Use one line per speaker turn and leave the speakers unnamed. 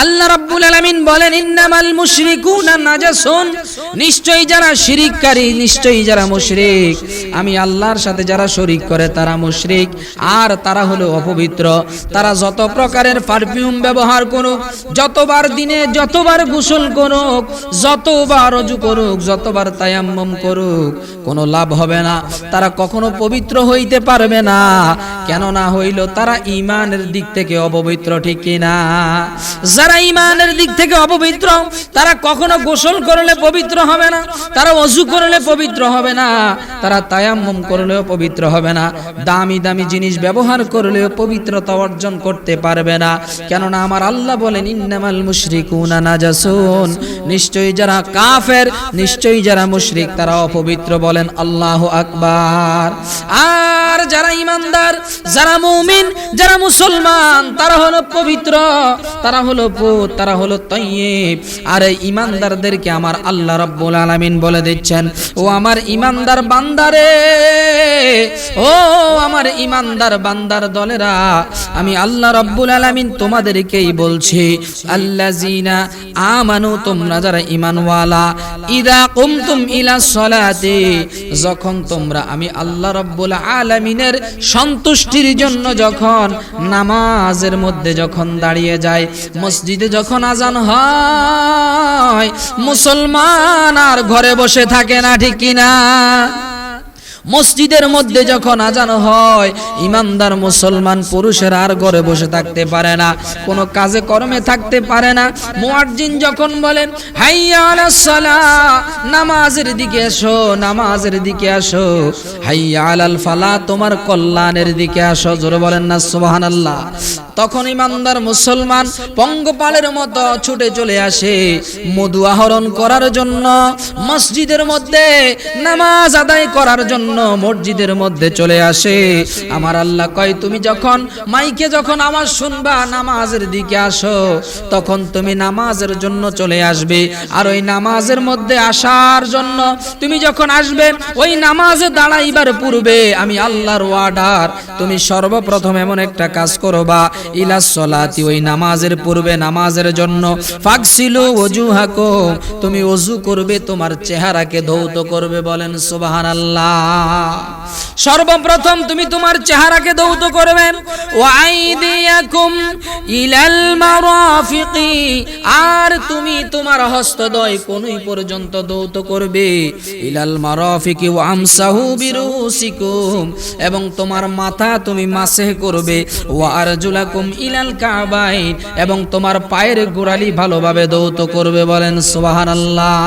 আল্লাহ রাব্বুল আলামিন বলেন ইন্নামাল মুশরিকুনা নাজাসুন, নিশ্চয়ই যারা শিরককারী, নিশ্চয়ই যারা মুশরিক, আমি আল্লাহর সাথে যারা শরীক করে তারা মুশরিক, আর তারা হলো অপবিত্র। তারা যত প্রকারের পারফিউম ব্যবহার করুক, যতবার দিনে যতবার গোসল করুক, যতবার ওযু করুক, যতবার তায়াম্মুম করুক, কোনো লাভ হবে না। তারা কখনো পবিত্র হইতে পারবে না। কেন না হইল? তারা ঈমানের দিক থেকে অপবিত্র, ঠিক কিনা? যারা ঈমানের দিক থেকে অপবিত্র, তারা কখনো গোসল করলে পবিত্র হবে না, তারা ওযু করলে পবিত্র হবে না, তারা তায়াম্মুম করলেও পবিত্র হবে না, দামি দামি জিনিস ব্যবহার করলেও পবিত্রতা অর্জন করতে পারবে না। কেননা আমার আল্লাহ বলেন ইন্নামাল মুশরিকুনা নাজাসুন, নিশ্চয়ই যারা কাফের, নিশ্চয়ই যারা মুশরিক তারা অপবিত্র। বলেন আল্লাহু আকবার। আর যারা ঈমানদার, যারা মুমিন, যারা মুসলমান, তারা হলো পবিত্র, তারা হলো পুত, তারা হলো তাইয়্যিব। আর এই ঈমানদারদেরকে আমার আল্লাহ রাব্বুল আলামিন বলে দিচ্ছেন, ও আমার ঈমানদার বান্দারে, ও আমার ঈমানদার বান্দার দলেরা, আমি আল্লাহ রাব্বুল আলামিন তোমাদেরকেই বলছি, আল্লাযিনা আমানু, তোমরা যারা ঈমানওয়ালা, ইযা কুমতুম ইলাস সালাতি, যখন তোমরা আমি আল্লাহ রাব্বুল আলামিনের সন্তুষ্টির জন্য যখন নামাজের মধ্যে যখন দাঁড়িয়ে যায়, মসজিদে যখন আজান হয়, মুসলমান আর ঘরে বসে থাকে না, ঠিক কিনা? মসজিদের মধ্যে যখন আজান হয়, ঈমানদার মুসলমান পুরুষের আর ঘরে বসে থাকতে পারে না, কোনো কাজে কর্মে থাকতে পারে না। মুয়াজ্জিন যখন বলেন হাইয়া আলাস সালাহ, নামাজের দিকে এসো, নামাজের দিকে আসো, হাইয়া আলাল ফালাহ, তোমার কল্যাণের দিকে আসো, জোরে বলেন না সুবহানাল্লাহ। তখন ঈমানদার মুসলমান পঙ্গপালের মতো ছুটে চলে আসে মধু আহরণ করার জন্য, মসজিদের মধ্যে নামাজ আদায় করার জন্য মসজিদের মধ্যে চলে আসে। আমার আল্লাহ কয়, তুমি যখন মাইকে যখন আওয়াজ শুনবা নামাজের দিকে আসো, তখন তুমি নামাজের জন্য চলে আসবে। আর ওই নামাজের মধ্যে আসার জন্য তুমি যখন আসবে, ওই নামাজে দাঁড়াইবার পূর্বে আমি আল্লাহর ওয়ার্ডার, তুমি সর্বপ্রথম এমন একটা কাজ করবা, ইলাস সালাতি, ওই নামাজের পূর্বে নামাজের জন্য ফাগসিলু ওজুহাকুম, তুমি ওযু করবে, তোমার চেহারাকে ধৌত করবে। বলেন সুবহানাল্লাহ। সর্বপ্রথম তুমি তোমার চেহারাকে ধৌত করবে। ওয়া আইদিয়াকুম ইলাল মারাফিকি, আর তুমি তোমার হস্তদ্বয় কোনই পর্যন্ত ধৌত করবে। ইলাল মারাফিকি ওয়া আমসাহু বিরুসিকুম, এবং তোমার মাথা তুমি মাসহ করবে। ওয়া আরজুলাকুম ইলাল কাবাইন, এবং তোমার পায়ের গোড়ালি ভালোভাবে ধৌত করবে। বলেন সুবহানাল্লাহ।